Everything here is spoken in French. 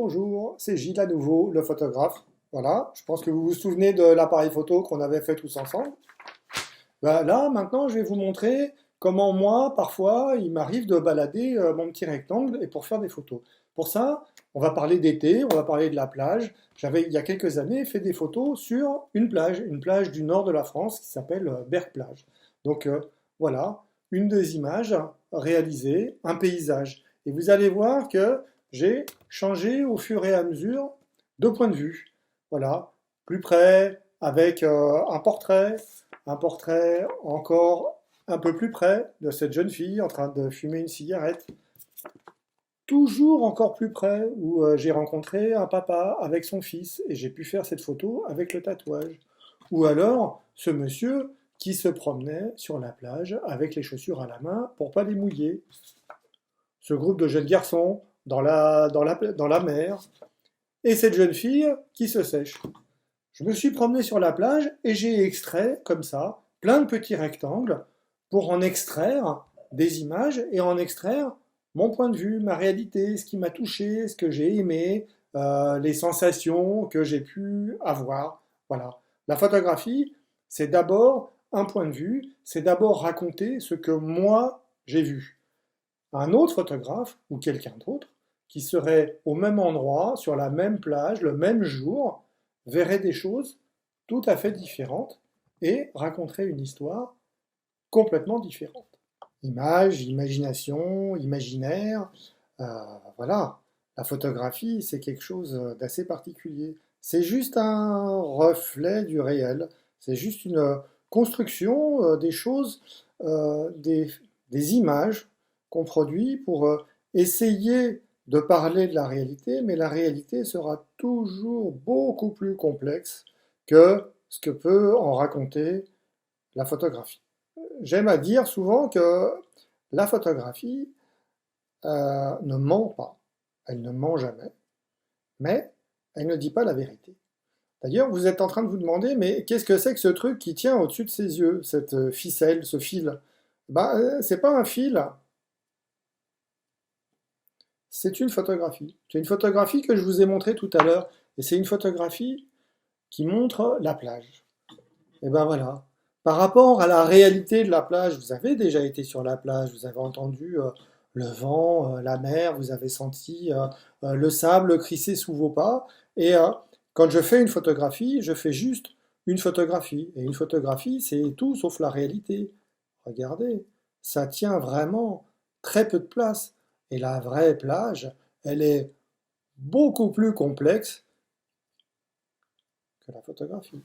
Bonjour, c'est Gilles à nouveau, le photographe. Voilà, je pense que vous vous souvenez de l'appareil photo qu'on avait fait tous ensemble. Ben là, maintenant, je vais vous montrer comment moi, parfois, il m'arrive de balader mon petit rectangle et pour faire des photos. Pour ça, on va parler d'été, on va parler de la plage. J'avais, il y a quelques années, fait des photos sur une plage du nord de la France qui s'appelle Berck-Plage. Donc voilà, une des images réalisées, un paysage. Et vous allez voir que j'ai changé au fur et à mesure de point de vue. Voilà, plus près, avec un portrait encore un peu plus près de cette jeune fille en train de fumer une cigarette. Toujours encore plus près où j'ai rencontré un papa avec son fils et j'ai pu faire cette photo avec le tatouage. Ou alors ce monsieur qui se promenait sur la plage avec les chaussures à la main pour pas les mouiller. Ce groupe de jeunes garçons dans la mer et cette jeune fille qui se sèche. Je me suis promené sur la plage et j'ai extrait, comme ça, plein de petits rectangles pour en extraire des images et en extraire mon point de vue, ma réalité, ce qui m'a touché, ce que j'ai aimé, les sensations que j'ai pu avoir. Voilà. La photographie, c'est d'abord un point de vue, c'est d'abord raconter ce que moi j'ai vu. Un autre photographe ou quelqu'un d'autre qui serait au même endroit, sur la même plage, le même jour, verrait des choses tout à fait différentes et raconterait une histoire complètement différente. Image, imagination, imaginaire, euh, voilà. La photographie, c'est quelque chose d'assez particulier. C'est juste un reflet du réel. C'est juste une construction des choses, des images qu'on produit pour essayer de parler de la réalité, mais la réalité sera toujours beaucoup plus complexe que ce que peut en raconter la photographie. J'aime à dire souvent que la photographie ne ment pas, elle ne ment jamais, mais elle ne dit pas la vérité. D'ailleurs, vous êtes en train de vous demander, mais qu'est-ce que c'est que ce truc qui tient au-dessus de ses yeux, cette ficelle, ce fil? C'est pas un fil, c'est une photographie. C'est une photographie que je vous ai montrée tout à l'heure, et c'est une photographie qui montre la plage. Et ben voilà. Par rapport à la réalité de la plage, vous avez déjà été sur la plage, vous avez entendu le vent, la mer, vous avez senti le sable crisser sous vos pas. Et quand je fais une photographie, je fais juste une photographie. Et une photographie, c'est tout sauf la réalité. Regardez, ça tient vraiment très peu de place. Et la vraie plage, elle est beaucoup plus complexe que la photographie.